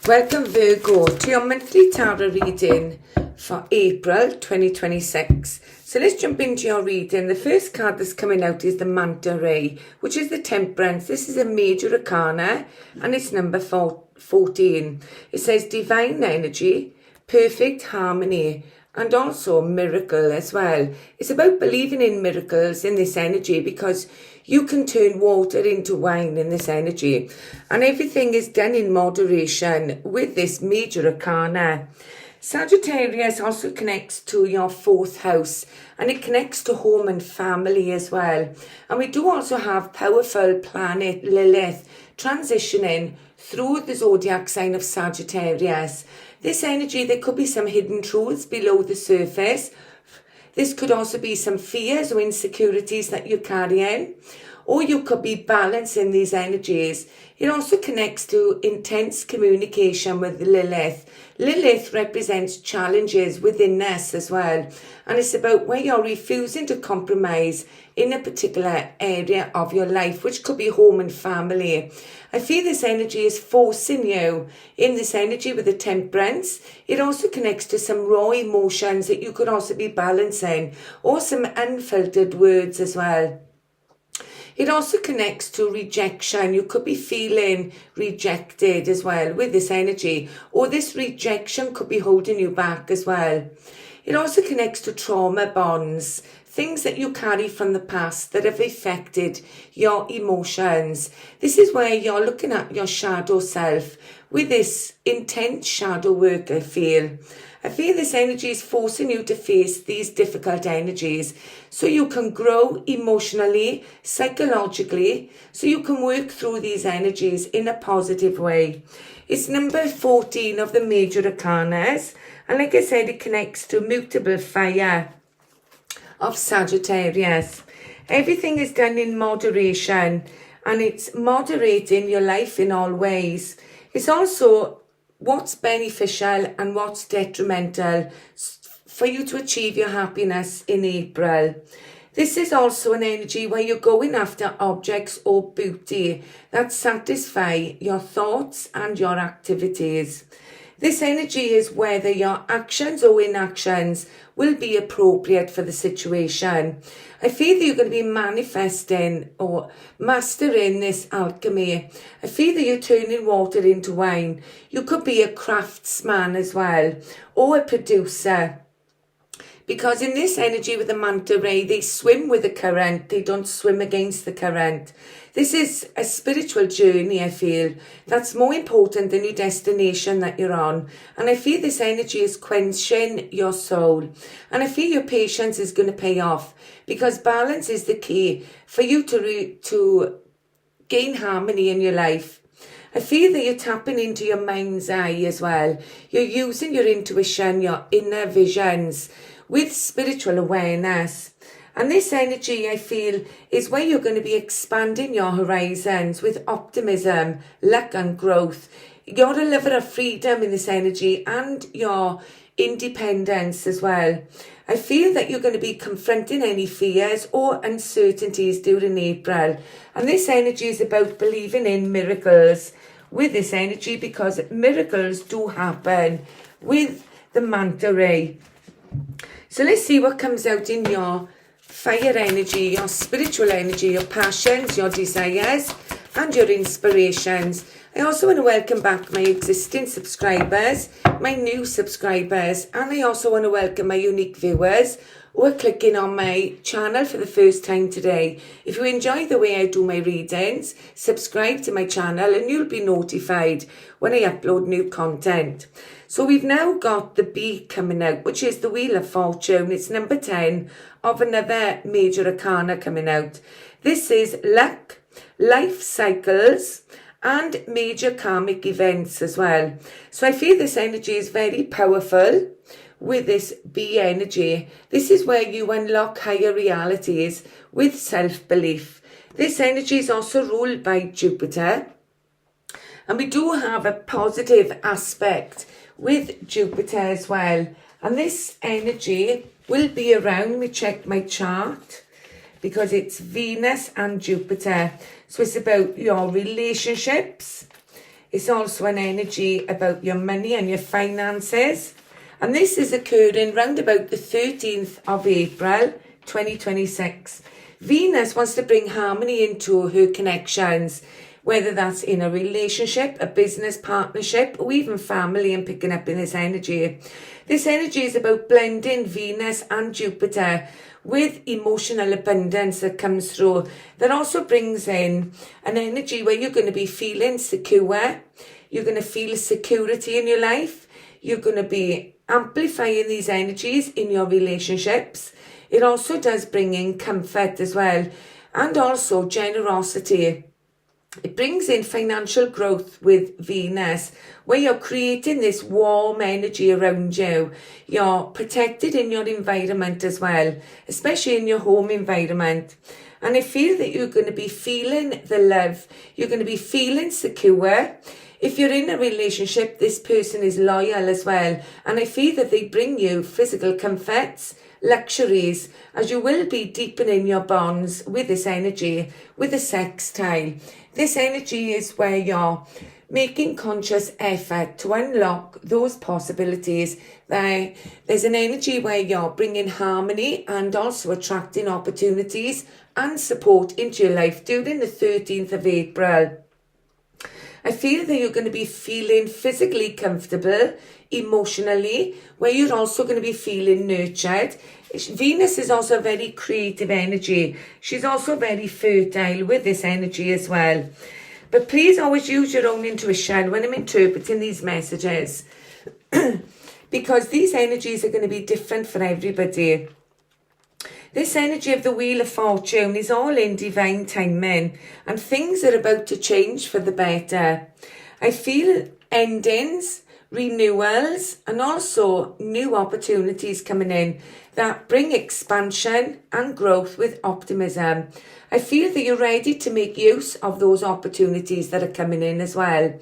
Welcome Virgo to your monthly tarot reading for April 2026. So let's jump into your reading. The first card that's coming out is the Manta Ray, which is the Temperance. This is a major arcana and it's number 14. It says divine energy, perfect harmony, and also miracle as well. It's about believing in miracles in this energy, because you can turn water into wine in this energy, and everything is done in moderation with this major arcana. Sagittarius also connects to your 4th house, and it connects to home and family as well. And we do also have powerful planet Lilith transitioning through the zodiac sign of Sagittarius. This energy, there could be some hidden truths below the surface. This could also be some fears or insecurities that you're carrying, or you could be balancing these energies. It also connects to intense communication with Lilith. Lilith represents challenges within us as well, and it's about where you're refusing to compromise in a particular area of your life, which could be home and family. I feel this energy is forcing you in this energy with the Temperance. It also connects to some raw emotions that you could also be balancing, or some unfiltered words as well. It also connects to rejection. You could be feeling rejected as well with this energy, or this rejection could be holding you back as well. It also connects to trauma bonds, things that you carry from the past that have affected your emotions. This is where you're looking at your shadow self with this intense shadow work, I feel. This energy is forcing you to face these difficult energies so you can grow emotionally, psychologically, so you can work through these energies in a positive way. It's number 14 of the major arcanas, and like I said, it connects to mutable fire of Sagittarius. Everything is done in moderation, and it's moderating your life in all ways. It's also what's beneficial and what's detrimental for you to achieve your happiness in April. This is also an energy where you're going after objects or beauty that satisfy your thoughts and your activities. This energy is whether your actions or inactions will be appropriate for the situation. I feel that you're going to be manifesting or mastering this alchemy. I feel that you're turning water into wine. You could be a craftsman as well, or a producer. Because in this energy with the Manta Ray, they swim with the current. They don't swim against the current. This is a spiritual journey, I feel, that's more important than your destination that you're on. And I feel this energy is quenching your soul. And I feel your patience is going to pay off, because balance is the key for you to gain harmony in your life. I feel that you're tapping into your mind's eye as well. You're using your intuition, your inner visions with spiritual awareness. And this energy, I feel, is where you're going to be expanding your horizons with optimism, luck and growth. You're a lover of freedom in this energy and your independence as well. I feel that you're going to be confronting any fears or uncertainties during April. And this energy is about believing in miracles with this energy, because miracles do happen with the Manta Ray. So let's see what comes out in your fire energy, your spiritual energy, your passions, your desires, and your inspirations. I also want to welcome back my existing subscribers, my new subscribers, and I also want to welcome my unique viewers who are clicking on my channel for the first time today. If you enjoy the way I do my readings, subscribe to my channel and you'll be notified when I upload new content. So we've now got the B coming out, which is the Wheel of Fortune. It's number 10 of another major arcana coming out. This is luck, life cycles, and major karmic events as well. So I feel this energy is very powerful with this B energy. This is where you unlock higher realities with self-belief. This energy is also ruled by Jupiter. And we do have a positive aspect with Jupiter as well. And this energy will be around, let me check my chart, because it's Venus and Jupiter. So it's about your relationships. It's also an energy about your money and your finances. And this is occurring round about the 13th of April, 2026. Venus wants to bring harmony into her connections, whether that's in a relationship, a business partnership, or even family, and picking up in this energy. This energy is about blending Venus and Jupiter with emotional abundance that comes through. That also brings in an energy where you're going to be feeling secure. You're going to feel security in your life. You're going to be amplifying these energies in your relationships. It also does bring in comfort as well, and also generosity. It brings in financial growth with Venus, where you're creating this warm energy around you. You're protected in your environment as well, especially in your home environment. And I feel that you're going to be feeling the love. You're going to be feeling secure. If you're in a relationship, this person is loyal as well. And I feel that they bring you physical comforts, luxuries, as you will be deepening your bonds with this energy, with the sextile. This energy is where you're making conscious effort to unlock those possibilities. There's an energy where you're bringing harmony and also attracting opportunities and support into your life during the 13th of April. I feel that you're going to be feeling physically comfortable, emotionally, where you're also going to be feeling nurtured. Venus is also a very creative energy. She's also very fertile with this energy as well. But please always use your own intuition when I'm interpreting these messages, because these energies are going to be different for everybody. This energy of the Wheel of Fortune is all in divine timing, and things are about to change for the better. I feel endings, renewals, and also new opportunities coming in that bring expansion and growth with optimism. I feel that you're ready to make use of those opportunities that are coming in as well.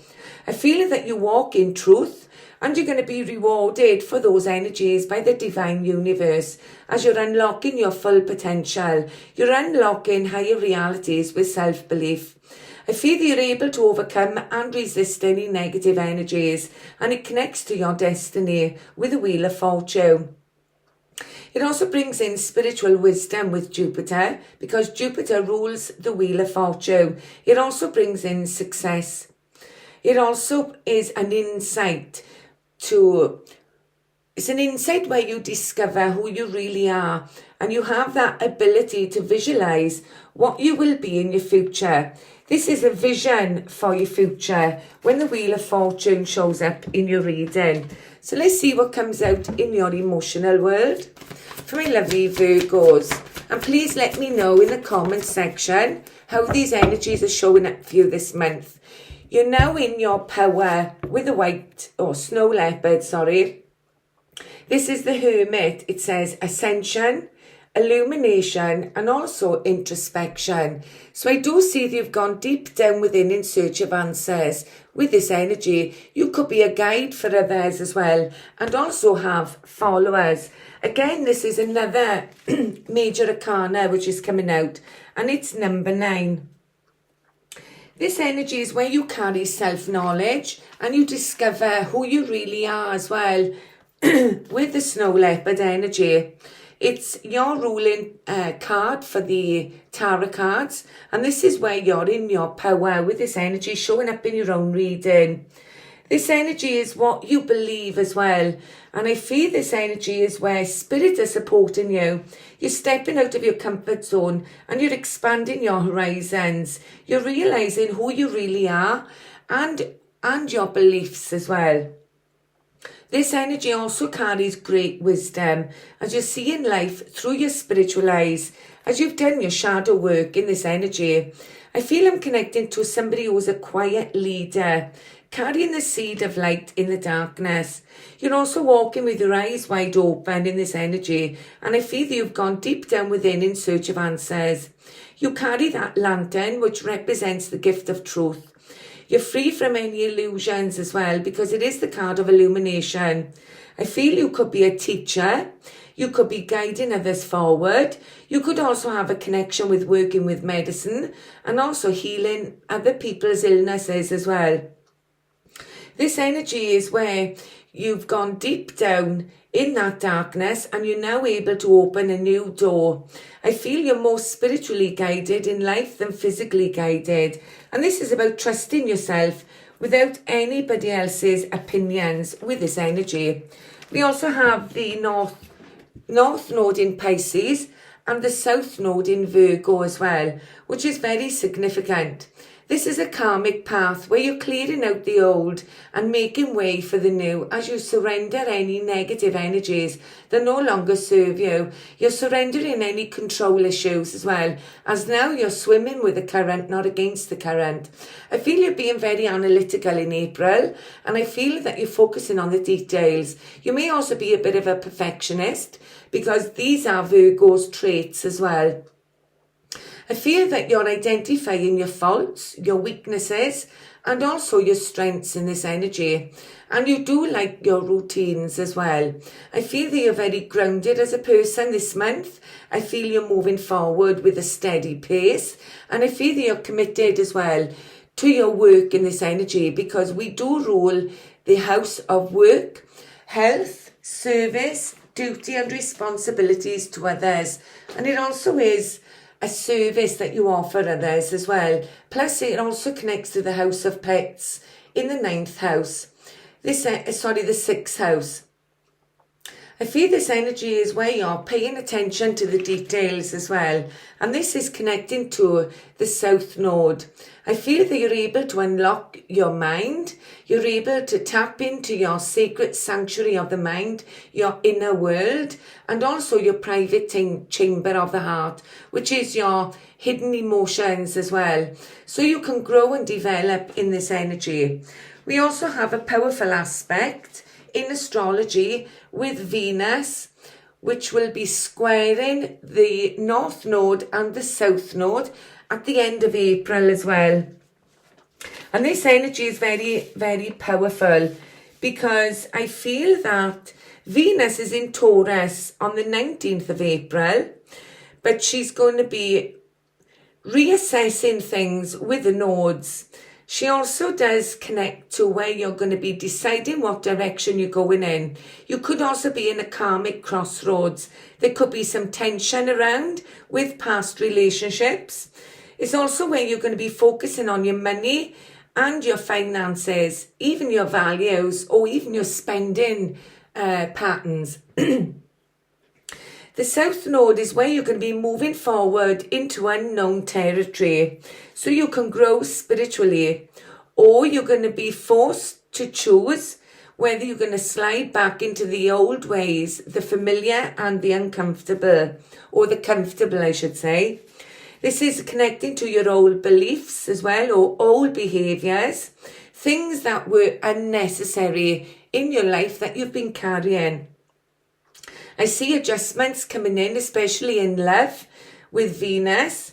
I feel that you walk in truth, and you're going to be rewarded for those energies by the divine universe as you're unlocking your full potential. You're unlocking higher realities with self-belief. I feel that you're able to overcome and resist any negative energies, and it connects to your destiny with the Wheel of Fortune. It also brings in spiritual wisdom with Jupiter, because Jupiter rules the Wheel of Fortune. It also brings in success. It also is an insight it's an insight where you discover who you really are, and you have that ability to visualize what you will be in your future. This is a vision for your future when the Wheel of Fortune shows up in your reading. So let's see what comes out in your emotional world for my lovely Virgos. And please let me know in the comment section how these energies are showing up for you this month. You're now in your power with the snow leopard, This is the Hermit. It says ascension, illumination, and also introspection. So I do see that you've gone deep down within in search of answers with this energy. You could be a guide for others as well, and also have followers. Again, this is another major arcana which is coming out, and it's number 9. This energy is where you carry self-knowledge and you discover who you really are as well. With the snow leopard energy, it's your ruling card for the tarot cards, and this is where you're in your power with this energy showing up in your own reading. This energy is what you believe as well, and I feel this energy is where spirit is supporting you. You're stepping out of your comfort zone and you're expanding your horizons. You're realizing who you really are and your beliefs as well. This energy also carries great wisdom as you're seeing life through your spiritual eyes, as you've done your shadow work in this energy. I feel I'm connecting to somebody who's a quiet leader, carrying the seed of light in the darkness. You're also walking with your eyes wide open in this energy, and I feel that you've gone deep down within in search of answers. You carry that lantern which represents the gift of truth. You're free from any illusions as well, because it is the card of illumination. I feel you could be a teacher. You could be guiding others forward. You could also have a connection with working with medicine and also healing other people's illnesses as well. This energy is where you've gone deep down in that darkness and you're now able to open a new door. I feel you're more spiritually guided in life than physically guided. And this is about trusting yourself without anybody else's opinions with this energy. We also have the North Node in Pisces and the South Node in Virgo as well, which is very significant. This is a karmic path where you're clearing out the old and making way for the new as you surrender any negative energies that no longer serve you. You're surrendering any control issues as well, as now you're swimming with the current, not against the current. I feel you're being very analytical in April, and I feel that you're focusing on the details. You may also be a bit of a perfectionist, because these are Virgo's traits as well. I feel that you're identifying your faults, your weaknesses, and also your strengths in this energy. And you do like your routines as well. I feel that you're very grounded as a person this month. I feel you're moving forward with a steady pace. And I feel that you're committed as well to your work in this energy, because we do rule the house of work, health, service, duty and responsibilities to others. And it also is a service that you offer others as well. Plus it also connects to the house of pets in the 9th house. The 6th house. I feel this energy is where you're paying attention to the details as well. And this is connecting to the South Node. I feel that you're able to unlock your mind. You're able to tap into your sacred sanctuary of the mind, your inner world, and also your private chamber of the heart, which is your hidden emotions as well. So you can grow and develop in this energy. We also have a powerful aspect in astrology with Venus, which will be squaring the North Node and the South Node at the end of April as well. And this energy is very, very powerful, because I feel that Venus is in Taurus on the 19th of April, but she's going to be reassessing things with the nodes. She also does connect to where you're going to be deciding what direction you're going in. You could also be in a karmic crossroads. There could be some tension around with past relationships. It's also where you're going to be focusing on your money and your finances, even your values, or even your spending patterns. The South Node is where you're going to be moving forward into unknown territory, so you can grow spiritually, or you're going to be forced to choose whether you're going to slide back into the old ways, the familiar and the uncomfortable, or the comfortable, I should say. This is connecting to your old beliefs as well, or old behaviours, things that were unnecessary in your life that you've been carrying. I see adjustments coming in, especially in love with Venus,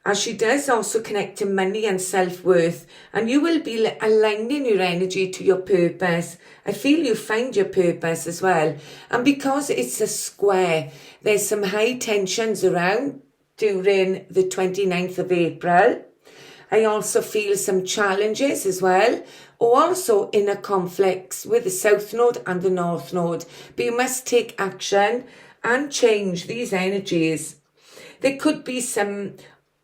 as she does also connect to money and self-worth. And you will be aligning your energy to your purpose. I feel you find your purpose as well. And because it's a square, there's some high tensions around during the 29th of April. I also feel some challenges as well, or also inner conflicts with the South Node and the North Node. But you must take action and change these energies. There could be some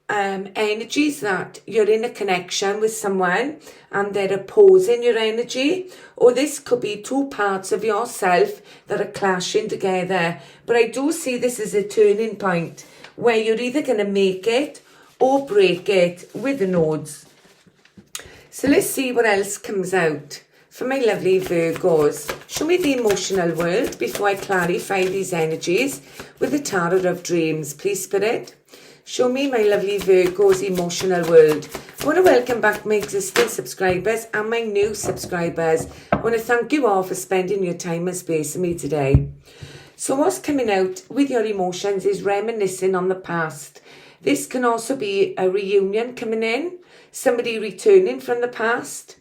energies that you're in a connection with someone and they're opposing your energy, or this could be two parts of yourself that are clashing together. But I do see this as a turning point where you're either going to make it or break it with the nodes. So let's see what else comes out for my lovely Virgos. Show me the emotional world before I clarify these energies with the Tarot of Dreams, please, Spirit. Show me my lovely Virgos emotional world. I want to welcome back my existing subscribers and my new subscribers. I want to thank you all for spending your time and space with me today. So what's coming out with your emotions is reminiscing on the past. This can also be a reunion coming in, somebody returning from the past.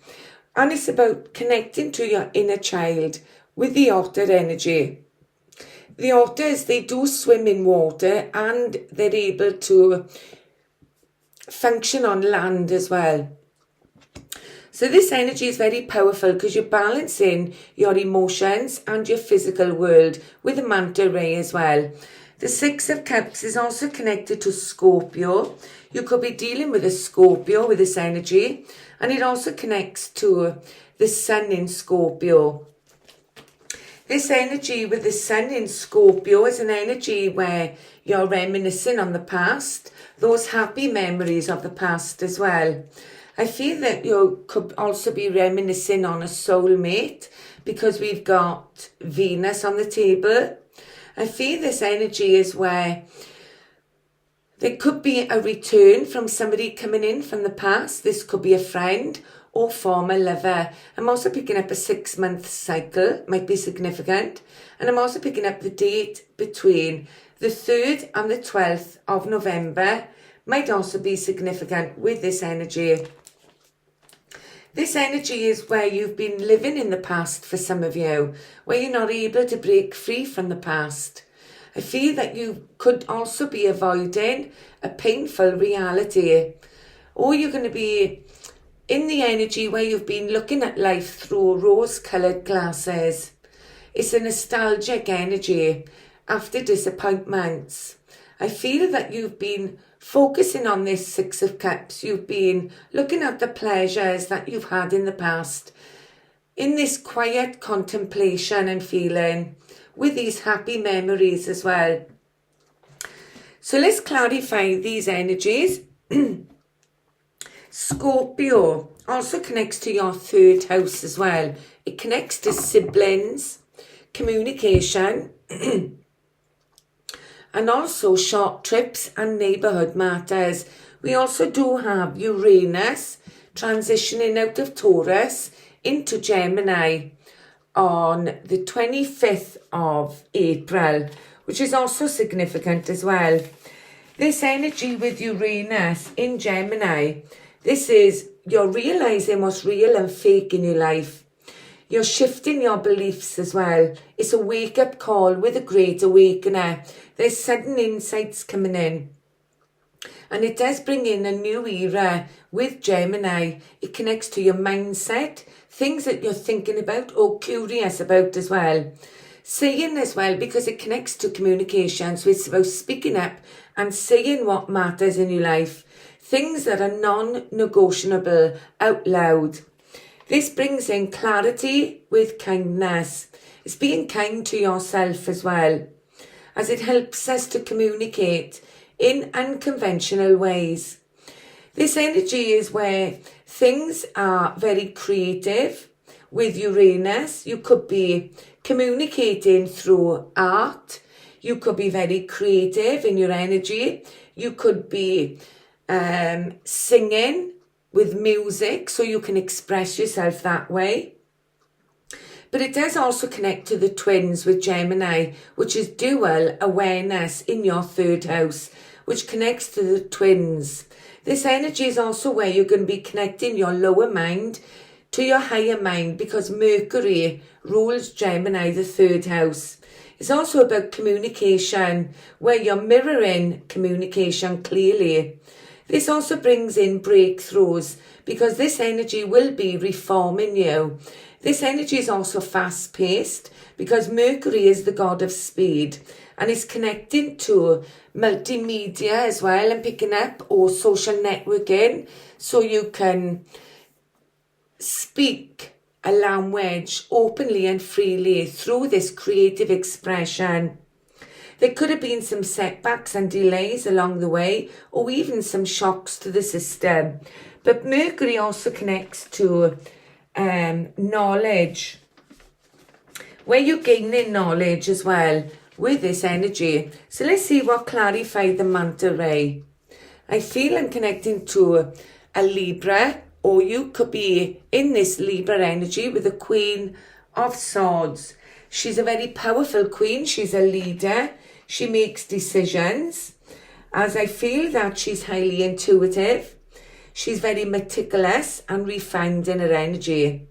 And it's about connecting to your inner child with the otter energy. The otters, they do swim in water and they're able to function on land as well. So this energy is very powerful because you're balancing your emotions and your physical world with the manta ray as well. The Six of Cups is also connected to Scorpio. You could be dealing with a Scorpio with this energy, and it also connects to the Sun in Scorpio. This energy with the Sun in Scorpio is an energy where you're reminiscing on the past, those happy memories of the past as well. I feel that you could also be reminiscing on a soulmate because we've got Venus on the table. I feel this energy is where there could be a return from somebody coming in from the past. This could be a friend or former lover. I'm also picking up a 6-month cycle, might be significant. And I'm also picking up the date between the 3rd and the 12th of November, might also be significant with this energy. This energy is where you've been living in the past for some of you, where you're not able to break free from the past. I feel that you could also be avoiding a painful reality, or you're going to be in the energy where you've been looking at life through rose-coloured glasses. It's a nostalgic energy after disappointments. I feel that you've been focusing on this Six of Cups. You've been looking at the pleasures that you've had in the past, in this quiet contemplation and feeling, with these happy memories as well. So let's clarify these energies. Scorpio also connects to your 3rd house as well. It connects to siblings, communication, and also short trips and neighbourhood matters. We also do have Uranus transitioning out of Taurus into Gemini on the 25th of April, which is also significant as well. This energy with Uranus in Gemini, this is you're realising what's real and fake in your life. You're shifting your beliefs as well. It's a wake-up call with a great awakener. There's sudden insights coming in. And it does bring in a new era with Gemini. It connects to your mindset, things that you're thinking about or curious about as well. Saying as well, because it connects to communication. So it's about speaking up and saying what matters in your life. Things that are non-negotiable out loud. This brings in clarity with kindness. It's being kind to yourself as well, as it helps us to communicate in unconventional ways. This energy is where things are very creative. With Uranus, you could be communicating through art. You could be very creative in your energy. You could be singing with music, so you can express yourself that way. But it does also connect to the twins with Gemini, which is dual awareness in your 3rd house, which connects to the twins. This energy is also where you're going to be connecting your lower mind to your higher mind, because Mercury rules Gemini, the 3rd house. It's also about communication, where you're mirroring communication clearly. This also brings in breakthroughs, because this energy will be reforming you. This energy is also fast-paced, because Mercury is the god of speed, and it's connecting to multimedia as well, and picking up or social networking, so you can speak a language openly and freely through this creative expression. There could have been some setbacks and delays along the way, or even some shocks to the system. But Mercury also connects to knowledge, where you're gaining knowledge as well with this energy. So let's see what clarified the manta ray. I feel I'm connecting to a Libra, or you could be in this Libra energy with the Queen of Swords. She's a very powerful queen. She's a leader. She makes decisions, as I feel that she's highly intuitive. She's very meticulous and refined in her energy.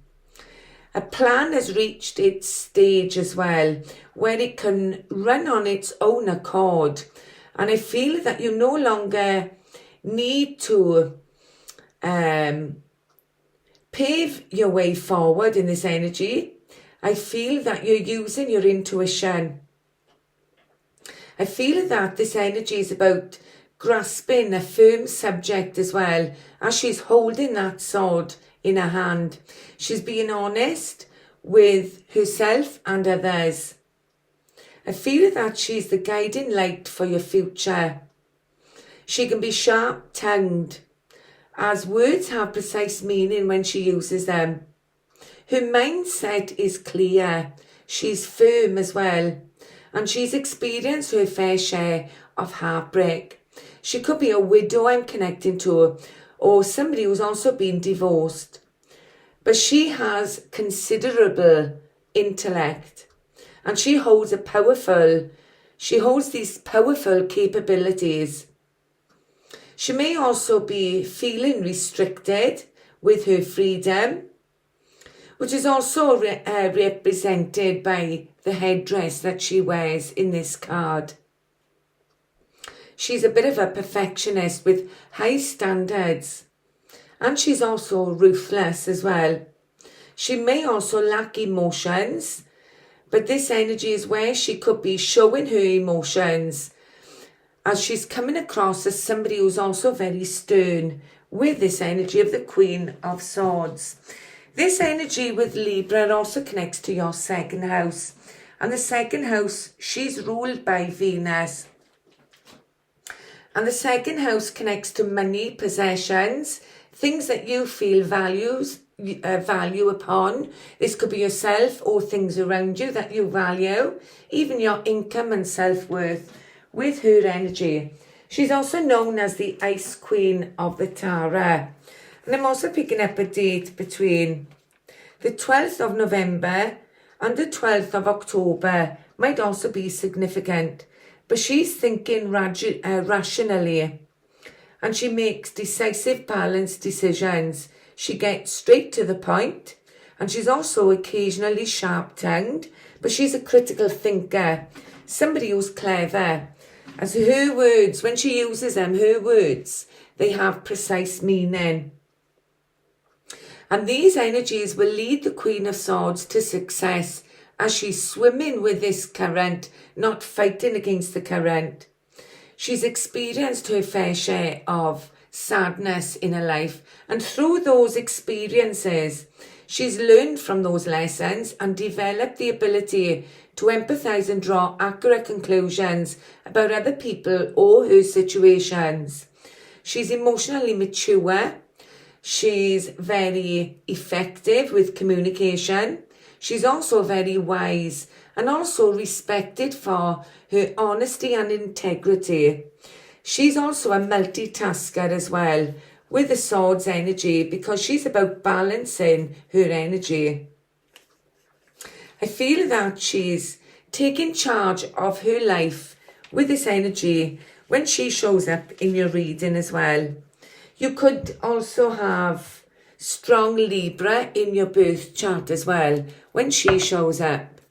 A plan has reached its stage as well, where it can run on its own accord. And I feel that you no longer need to Pave your way forward in this energy. I feel that you're using your intuition. I feel that this energy is about grasping a firm subject as well, as she's holding that sword in her hand. She's being honest with herself and others. I feel that she's the guiding light for your future. She can be sharp-tongued, as words have precise meaning when she uses them. Her mindset is clear. She's firm as well, and she's experienced her fair share of heartbreak. She could be a widow I'm connecting to, or somebody who's also been divorced. But she has considerable intellect, and she holds these powerful capabilities. She may also be feeling restricted with her freedom, which is also represented by the headdress that she wears in this card. She's a bit of a perfectionist with high standards, and she's also ruthless as well. She may also lack emotions, but this energy is where she could be showing her emotions, as she's coming across as somebody who's also very stern with this energy of the Queen of Swords. This energy with Libra also connects to your second house. And the second house, she's ruled by Venus. And the second house connects to money, possessions, things that you feel value upon. This could be yourself or things around you that you value, even your income and self-worth with her energy. She's also known as the Ice Queen of the Tara. And I'm also picking up a date between the 12th of November and the 12th of October. Might also be significant. But she's thinking rationally. And she makes decisive, balanced decisions. She gets straight to the point. And she's also occasionally sharp-tongued. But she's a critical thinker. Somebody who's clever. As her words, when she uses them, her words, they have precise meaning. And these energies will lead the Queen of Swords to success as she's swimming with this current, not fighting against the current. She's experienced her fair share of sadness in her life, and through those experiences, she's learned from those lessons and developed the ability to empathise and draw accurate conclusions about other people or her situations. She's emotionally mature. She's very effective with communication. She's also very wise and also respected for her honesty and integrity. She's also a multitasker as well with the Swords energy, because she's about balancing her energy. I feel that she's taking charge of her life with this energy when she shows up in your reading as well. You could also have strong Libra in your birth chart as well when she shows up.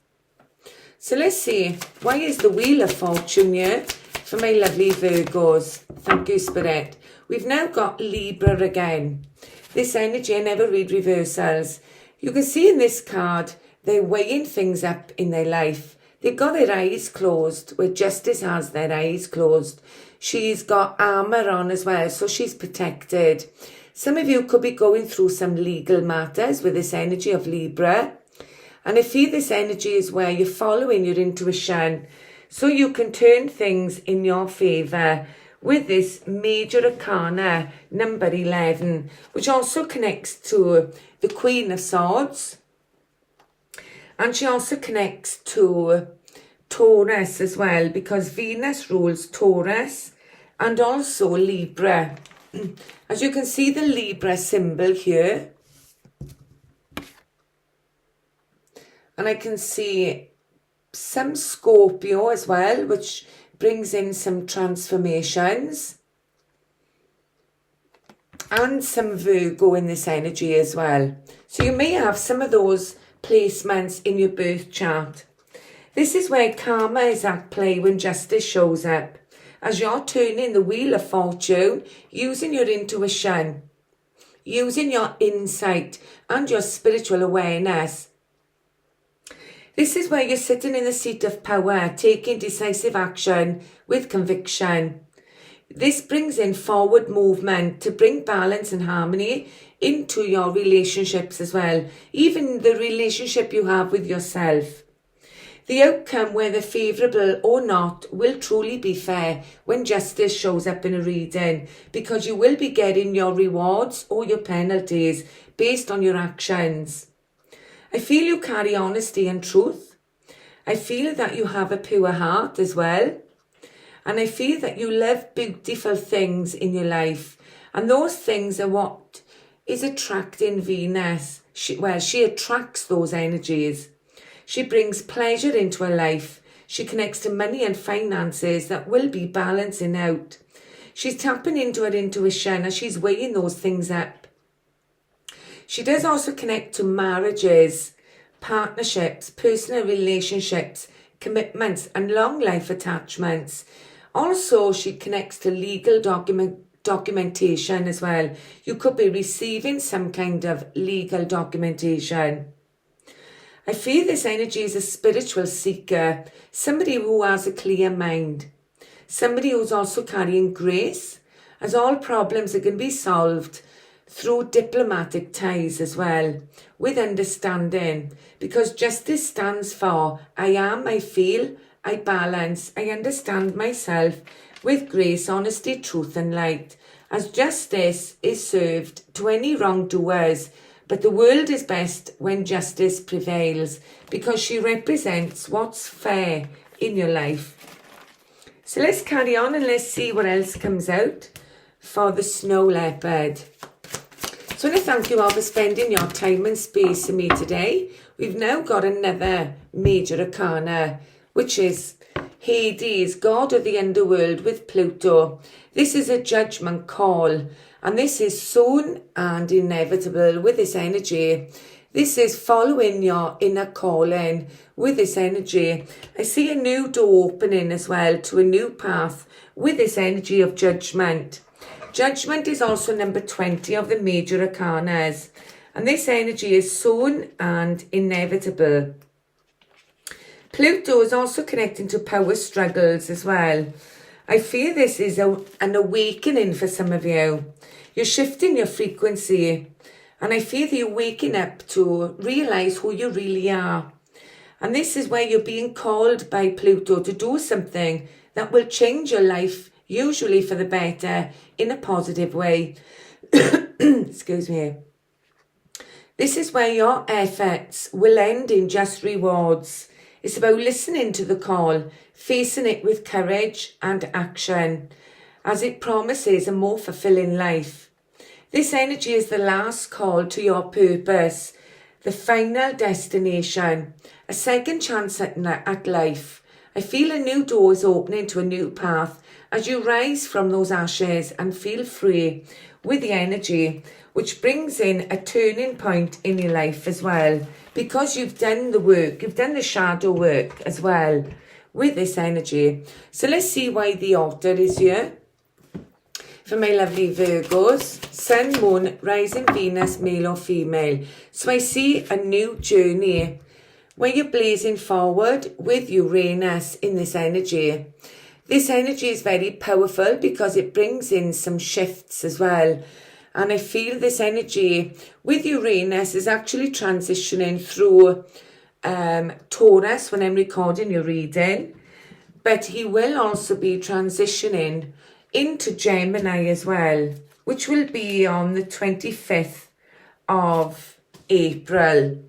So let's see, why is the Wheel of Fortune here for my lovely Virgos? Thank you, Spirit. We've now got Libra again. This energy, I never read reversals. You can see in this card, they're weighing things up in their life. They've got their eyes closed, where Justice has their eyes closed. She's got armour on as well, so she's protected. Some of you could be going through some legal matters with this energy of Libra. And I feel this energy is where you're following your intuition, so you can turn things in your favour with this major arcana, number 11, which also connects to the Queen of Swords. And she also connects to Taurus as well, because Venus rules Taurus and also Libra. As you can see the Libra symbol here. And I can see some Scorpio as well, which brings in some transformations. And some Virgo in this energy as well. So you may have some of those placements in your birth chart. This is where karma is at play when Justice shows up, as you're turning the Wheel of Fortune using your intuition. using your insight and your spiritual awareness. This is where you're sitting in the seat of power, taking decisive action with conviction. This brings in forward movement to bring balance and harmony into your relationships as well, even the relationship you have with yourself. The outcome, whether favourable or not, will truly be fair when justice shows up in a reading, because you will be getting your rewards or your penalties based on your actions. I feel you carry honesty and truth. I feel that you have a pure heart as well. And I feel that you love beautiful things in your life. And those things are what is attracting Venus. She attracts those energies. She brings pleasure into her life. She connects to money and finances that will be balancing out. She's tapping into her intuition as she's weighing those things up. She does also connect to marriages, partnerships, personal relationships, commitments and long life attachments. Also, she connects to legal documentation as well. You could be receiving some kind of legal documentation. I feel this energy is a spiritual seeker, somebody who has a clear mind, somebody who's also carrying grace, as all problems are going to be solved through diplomatic ties as well, with understanding, because justice stands for I am, I feel, I balance, I understand myself with grace, honesty, truth and light, as justice is served to any wrongdoers. But the world is best when justice prevails, because she represents what's fair in your life. So let's carry on and let's see what else comes out for the snow leopard. So I want to thank you all for spending your time and space with me today. We've now got another major arcana, which is Hades, god of the underworld with Pluto. This is a judgment call, and this is soon and inevitable with this energy. This is following your inner calling with this energy. I see a new door opening as well to a new path with this energy of judgment. Judgment is also number 20 of the major arcanas, and this energy is soon and inevitable. Pluto is also connecting to power struggles as well. I feel this is an awakening for some of you. You're shifting your frequency, and I feel that you're waking up to realise who you really are. And this is where you're being called by Pluto to do something that will change your life, usually for the better, in a positive way. Excuse me. This is where your efforts will end in just rewards. It's about listening to the call, facing it with courage and action, as it promises a more fulfilling life. This energy is the last call to your purpose, the final destination, a second chance at life. I feel a new door is opening to a new path as you rise from those ashes and feel free with the energy, which brings in a turning point in your life as well, because you've done the work, you've done the shadow work as well with this energy. So let's see why the altar is here. For my lovely Virgos, Sun, Moon, Rising Venus, male or female. So I see a new journey where you're blazing forward with Uranus in this energy. This energy is very powerful because it brings in some shifts as well. And I feel this energy with Uranus is actually transitioning through Taurus when I'm recording your reading. But he will also be transitioning into Gemini as well, which will be on the 25th of April.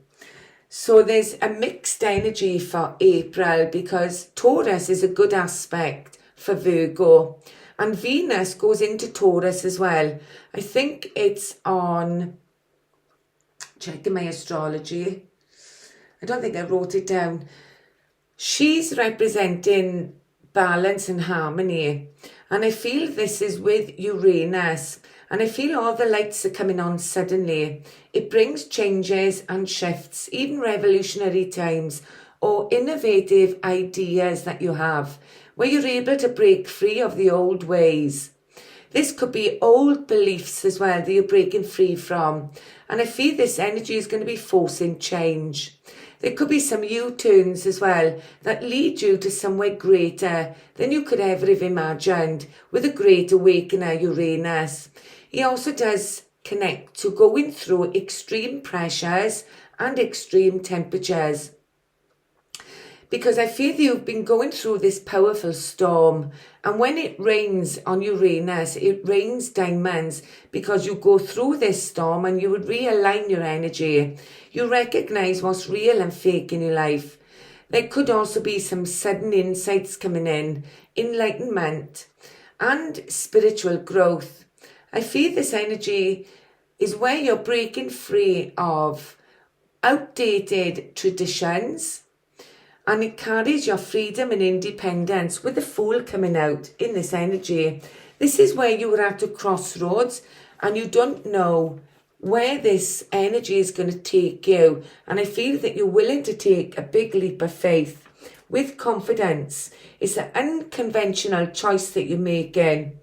So there's a mixed energy for April because Taurus is a good aspect for Virgo. And Venus goes into Taurus as well. I think it's on, checking my astrology. I don't think I wrote it down. She's representing balance and harmony. And I feel this is with Uranus. And I feel all the lights are coming on suddenly. It brings changes and shifts, even revolutionary times or innovative ideas that you have, where you're able to break free of the old ways. This could be old beliefs as well that you're breaking free from. And I feel this energy is going to be forcing change. There could be some U-turns as well that lead you to somewhere greater than you could ever have imagined with a great awakener, Uranus. He also does connect to going through extreme pressures and extreme temperatures. Because I feel that you've been going through this powerful storm, and when it rains on Uranus, it rains diamonds because you go through this storm and you would realign your energy. You recognize what's real and fake in your life. There could also be some sudden insights coming in, enlightenment and spiritual growth. I feel this energy is where you're breaking free of outdated traditions, and it carries your freedom and independence with the Fool coming out in this energy. This is where you are at a crossroads and you don't know where this energy is going to take you. And I feel that you're willing to take a big leap of faith with confidence. It's an unconventional choice that you're making.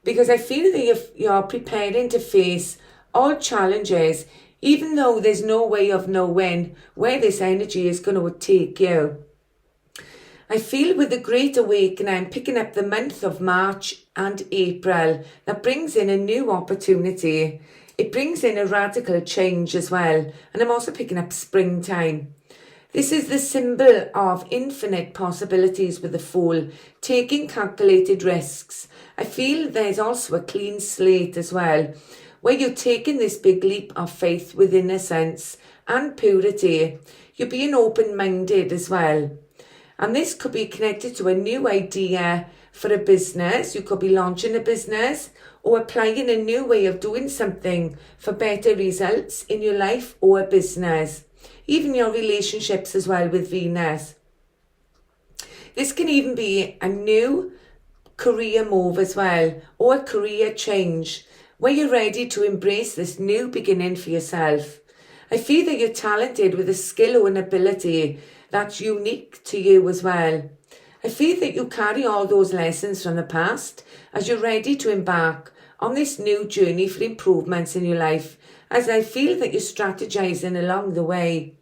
Because I feel that you're preparing to face all challenges, even though there's no way of knowing where this energy is going to take you. I feel with the Great Awakening, I'm picking up the month of March and April. That brings in a new opportunity. It brings in a radical change as well. And I'm also picking up springtime. This is the symbol of infinite possibilities with the Fool, taking calculated risks. I feel there's also a clean slate as well, where you're taking this big leap of faith with innocence and purity. You're being open-minded as well. And this could be connected to a new idea for a business. You could be launching a business or applying a new way of doing something for better results in your life or business. Even your relationships as well with Venus. This can even be a new career move as well, or a career change, where you're ready to embrace this new beginning for yourself. I feel that you're talented with a skill or an ability that's unique to you as well. I feel that you carry all those lessons from the past as you're ready to embark on this new journey for improvements in your life, as I feel that you're strategizing along the way.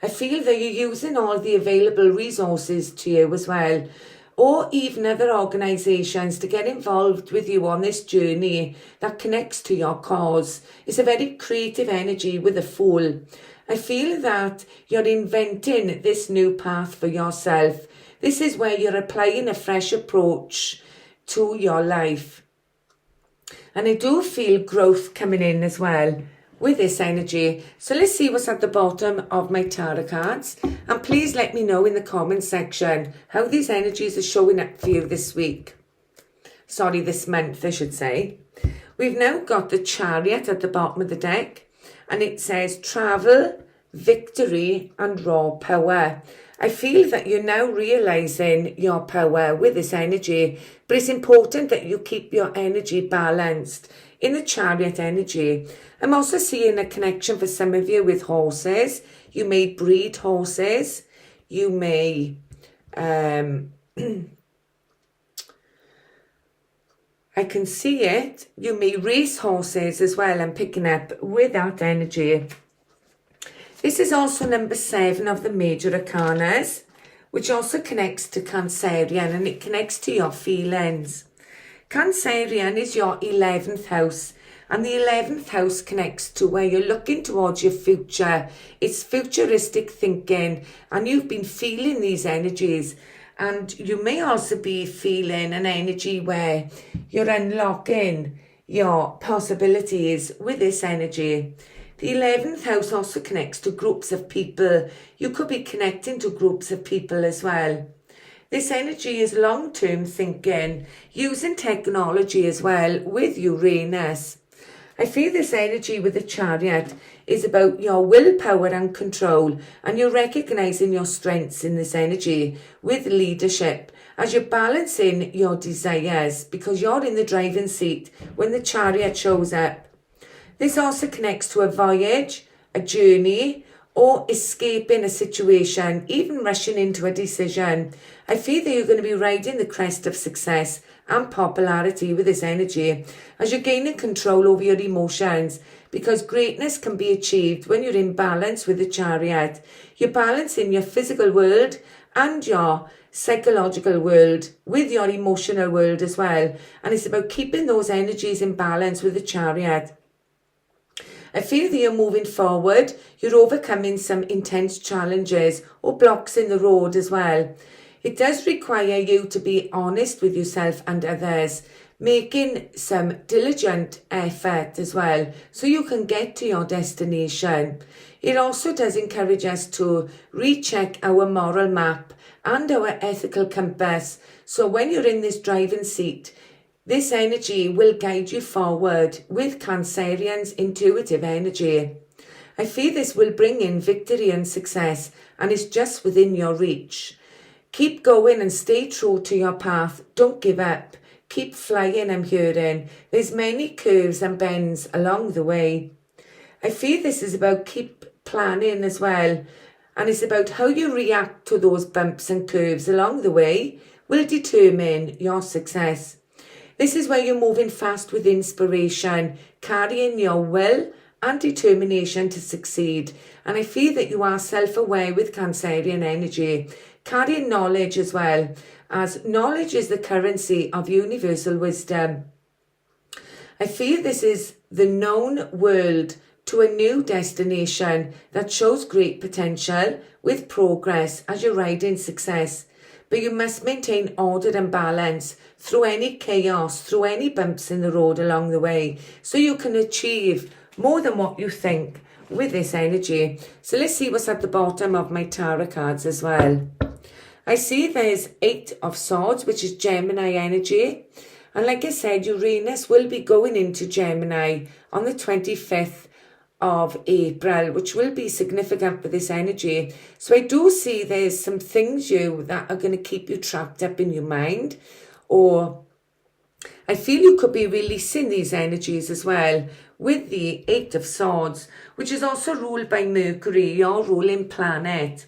I feel that you're using all the available resources to you as well, or even other organisations to get involved with you on this journey that connects to your cause. It's a very creative energy with a Fool. I feel that you're inventing this new path for yourself. This is where you're applying a fresh approach to your life. And I do feel growth coming in as well with this energy. So let's see what's at the bottom of my tarot cards. And please let me know in the comment section how these energies are showing up for you this week. Sorry, this month, I should say. We've now got the Chariot at the bottom of the deck. And it says travel, victory and raw power. I feel that you're now realising your power with this energy. But it's important that you keep your energy balanced. In the Chariot energy, I'm also seeing a connection for some of you with horses. You may breed horses. You may, I can see it. You may race horses as well. I'm picking up with that energy. This is also number 7 of the major arcanas, which also connects to Cancerian, and it connects to your feelings. Cancerian is your 11th house, and the 11th house connects to where you're looking towards your future. It's futuristic thinking, and you've been feeling these energies. And you may also be feeling an energy where you're unlocking your possibilities with this energy. The 11th house also connects to groups of people. You could be connecting to groups of people as well. This energy is long-term thinking, using technology as well with Uranus. I feel this energy with the Chariot is about your willpower and control, and you're recognizing your strengths in this energy with leadership as you're balancing your desires, because you're in the driving seat when the Chariot shows up. This also connects to a voyage, a journey, or escaping a situation, even rushing into a decision. I feel that you're going to be riding the crest of success and popularity with this energy as you're gaining control over your emotions, because greatness can be achieved when you're in balance with the Chariot. You're balancing your physical world and your psychological world with your emotional world as well. And it's about keeping those energies in balance with the Chariot. I feel that you're moving forward, you're overcoming some intense challenges or blocks in the road as well. It does require you to be honest with yourself and others, making some diligent effort as well so you can get to your destination. It also does encourage us to recheck our moral map and our ethical compass. So when you're in this driving seat, this energy will guide you forward with Cancerian's intuitive energy. I feel this will bring in victory and success, and it's just within your reach. Keep going and stay true to your path. Don't give up. Keep flying, I'm hearing. There's many curves and bends along the way. I feel this is about keep planning as well. And it's about how you react to those bumps and curves along the way will determine your success. This is where you're moving fast with inspiration, carrying your will and determination to succeed. And I feel that you are self-aware with Cancerian energy, carrying knowledge as well, as knowledge is the currency of universal wisdom. I feel this is the known world to a new destination that shows great potential with progress as you ride in success. But you must maintain order and balance through any chaos, through any bumps in the road along the way, so you can achieve more than what you think with this energy. So let's see what's at the bottom of my tarot cards as well. I see there's 8 of Swords, which is Gemini energy. And like I said, Uranus will be going into Gemini on the 25th of April, which will be significant for this energy. So I do see there's some things that are going to keep you trapped up in your mind, or I feel you could be releasing these energies as well with the 8 of Swords, which is also ruled by Mercury, your ruling planet.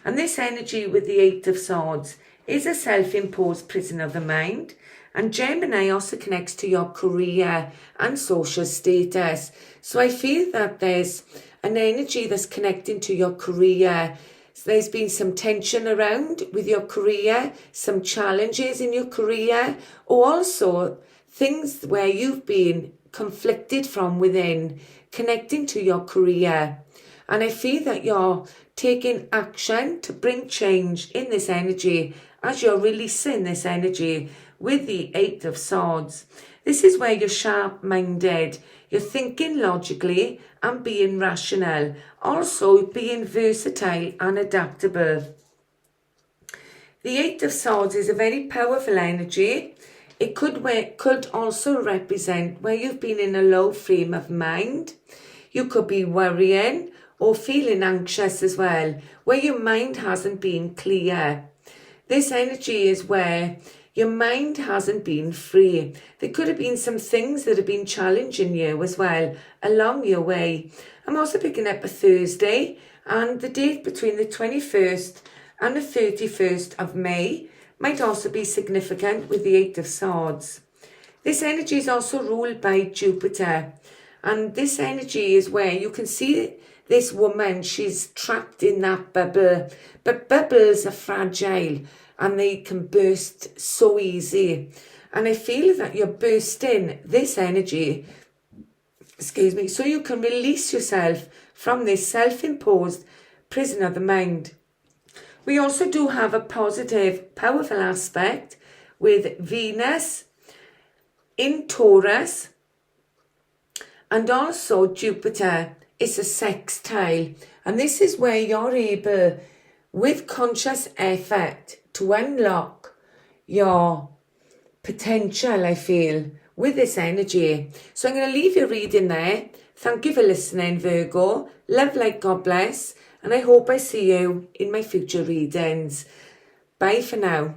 And this energy with the 8 of Swords is a self-imposed prison of the mind. And Gemini also connects to your career and social status. So I feel that there's an energy that's connecting to your career. So there's been some tension around with your career, some challenges in your career, or also things where you've been conflicted from within, connecting to your career. And I feel that you're taking action to bring change in this energy as you're releasing this energy with the 8 of Swords. This is where you're sharp-minded, you're thinking logically and being rational, also being versatile and adaptable. The 8 of Swords is a very powerful energy. It could also represent where you've been in a low frame of mind. You could be worrying or feeling anxious as well, where your mind hasn't been clear. This energy is where your mind hasn't been free. There could have been some things that have been challenging you as well along your way. I'm also picking up a Thursday, and the date between the 21st and the 31st of May might also be significant with the 8 of Swords. This energy is also ruled by Jupiter, and this energy is where you can see this woman, she's trapped in that bubble, but bubbles are fragile and they can burst so easy. And I feel that you're bursting this energy, so you can release yourself from this self-imposed prison of the mind. We also do have a positive, powerful aspect with Venus in Taurus, and also Jupiter. It's a sextile, and this is where you're able, with conscious effort, to unlock your potential, I feel, with this energy. So I'm going to leave your reading there. Thank you for listening, Virgo. Love, light, God bless, and I hope I see you in my future readings. Bye for now.